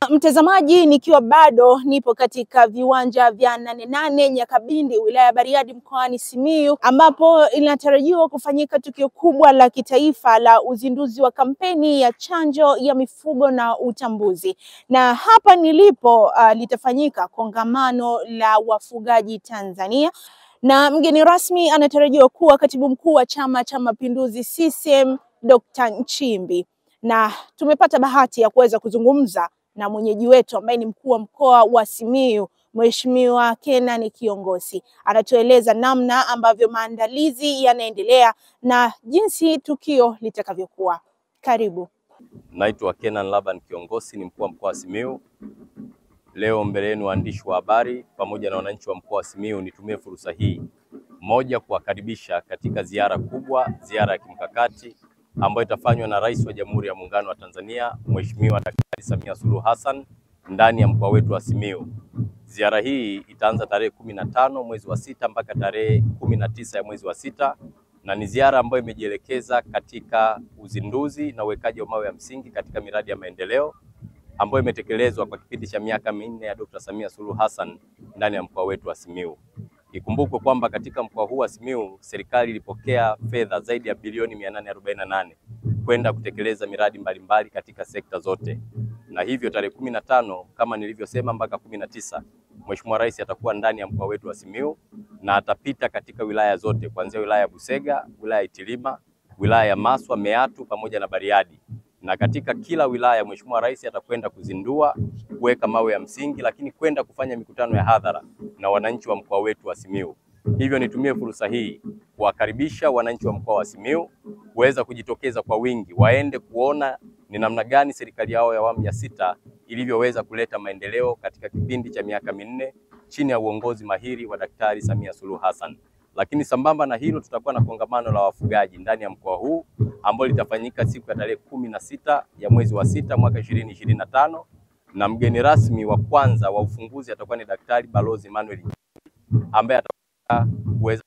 Na mtazamaji, nikiwa bado nipo katika viwanja vya Nane Nane Nyakabindi, wilaya ya Bariadi, mkoani Simiyu, ambapo inatarajiwa kufanyika tukio kubwa la kitaifa la uzinduzi wa kampeni ya chanjo ya mifugo na utambuzi. Na hapa nilipo litafanyika kongamano la wafugaji Tanzania, na mgeni rasmi anatarajiwa kuwa Katibu Mkuu wa Chama cha Mapinduzi CCM Dr. Nchimbi. Na tumepata bahati ya kuweza kuzungumza na mwenyeji wetu ambaye ni mkuu wa mkoa wa Simiyu, Mheshimiwa Kenan Kiongosi. Anatueleza namna ambavyo maandalizi yanaendelea na jinsi tukio litakavyokuwa. Karibu. Naitwa Kenan Kiongosi, ni mkuu wa mkoa wa Simiyu. Leo mbele yenu waandishi wa habari pamoja na wananchi wa mkoa wa Simiyu, nitumie fursa hii moja kuwakaribisha katika ziara kubwa, ziara ya kimkakati ambayo itafanywa na Rais wa Jamhuri ya Muungano wa Tanzania, Mheshimiwa Daktari Samia Suluhu Hassan ndani ya mkoa wetu wa Simiyu. Ziara hii itaanza tarehe 15 mwezi wa 6 mpaka tarehe 19 ya mwezi wa 6, na ni ziara ambayo imejielekeza katika uzinduzi na uwekaji wa mawe ya msingi katika miradi ya maendeleo ambayo imetekelezwa kwa kipindi cha miaka minne ya Dr. Samia Suluhu Hassan ndani ya mkoa wetu wa Simiyu. Ikumbukwe kwamba katika mkoa huu wa Simiyu serikali ilipokea fedha zaidi ya bilioni 848 kwenda kutekeleza miradi mbalimbali katika sekta zote. Na hivyo tarehe 15 kama nilivyosema mpaka 19, Mheshimiwa Rais atakuwa ndani ya mkoa wetu wa Simiyu na atapita katika wilaya zote kuanzia wilaya ya Busega, wilaya ya Itilima, wilaya ya Maswa, Meatu pamoja na Bariadi. Na katika kila wilaya Mheshimiwa Rais atakwenda kuzindua, kuweka mawe ya msingi, lakini kwenda kufanya mikutano ya hadhara na wananchi wa mkoa wetu wa Simiyu. Hivyo nitumie fursa hii kuwakaribisha wananchi wa mkoa wa Simiyu kuweza kujitokeza kwa wingi, waende kuona ni namna gani serikali yao ya awamu ya 6 ilivyoweza kuleta maendeleo katika kipindi cha miaka minne chini ya uongozi mahiri wa Daktari Samia Suluhu Hassan. Lakini sambamba na hilo, tutakuwa na kongamano la wafugaji ndani ya mkoa huu ambalo litafanyika siku ya tarehe 16 ya mwezi wa 6 mwaka 2025, na mgeni rasmi wa kwanza wa ufunguzi atakuwa ni Daktari Balozi Emmanuel ambaye atakuwa kuweza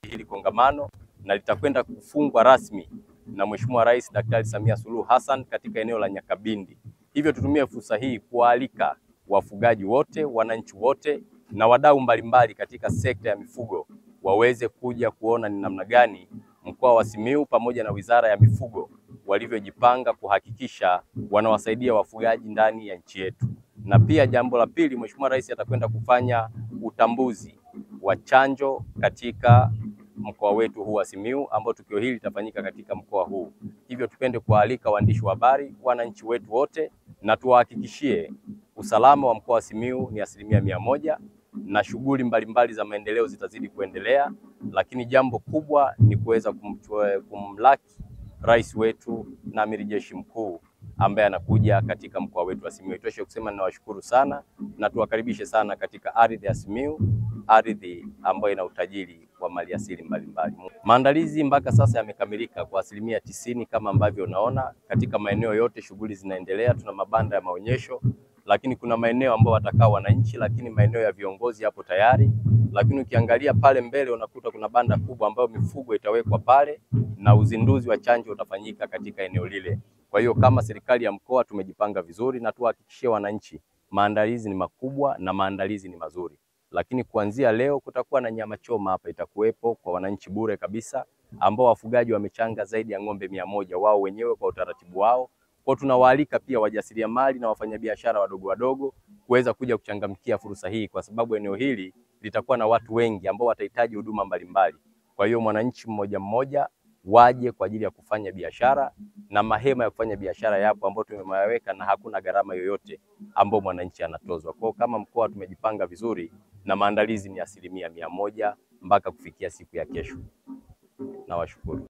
hili kongamano na litakwenda kufungwa rasmi na Mheshimiwa Rais Daktari Samia Suluhu Hassan katika eneo la Nyakabindi. Hivyo tutumie fursa hii kualika wafugaji wote, wananchi wote na wadau mbalimbali katika sekta ya mifugo waweze kuja kuona ni namna gani mkoa wa Simiyu pamoja na Wizara ya Mifugo walivyojipanga kuhakikisha wanawasaidia wafugaji ndani ya nchi yetu. Na pia jambo la pili, Mheshimiwa Rais atakwenda kufanya utambuzi wa chanjo katika mkoa wetu huu wa Simiyu, ambao tukio hili litafanyika katika mkoa huu. Hivyo tupende kualika waandishi wa habari, wananchi wetu wote, na tuwahakikishie usalama wa mkoa wa Simiyu ni 100%, na shughuli mbalimbali za maendeleo zitazidi kuendelea. Lakini jambo kubwa ni kuweza kumlaki rais wetu na amiri jeshi mkuu ambaye anakuja katika mkoa wetu wa Simiyu. Itoshe kusema ninawashukuru sana na tuwakaribishe sana katika ardhi ya Simiyu, ardhi ambayo ina utajiri wa maliasili mbalimbali. Maandalizi mpaka sasa yamekamilika kwa 90% kama ambavyo unaona. Katika maeneo yote shughuli zinaendelea, tuna mabanda ya maonyesho, lakini kuna maeneo ambayo watakaa wananchi, lakini maeneo ya viongozi hapo tayari. Lakini ukiangalia pale mbele unakuta kuna banda kubwa ambayo mifugo itawekwa pale na uzinduzi wa chanjo utafanyika katika eneo lile. Kwa hiyo kama serikali ya mkoa tumejipanga vizuri, na tuhakikishie wananchi maandalizi ni makubwa na maandalizi ni mazuri. Lakini kuanzia leo kutakuwa na nyama choma hapa, itakuwepo kwa wananchi bure kabisa, ambao wafugaji wamechanga zaidi ya ng'ombe 100 wao wenyewe kwa utaratibu wao. Kwa tunawaalika pia wajasiriamali na wafanyabiashara wadogo wadogo kuweza kuja kuchangamkia fursa hii, kwa sababu eneo hili litakuwa na watu wengi ambao watahitaji huduma mbalimbali. Kwa hiyo mwananchi mmoja mmoja waje kwa ajili ya kufanya biashara, na mahema ya kufanya biashara yapo ambayo tumeweka na hakuna gharama yoyote ambayo mwananchi anatozwa. Kwa kama mkoa tumejipanga vizuri na maandalizi ni 100% mpaka kufikia siku ya kesho. Nawashukuru.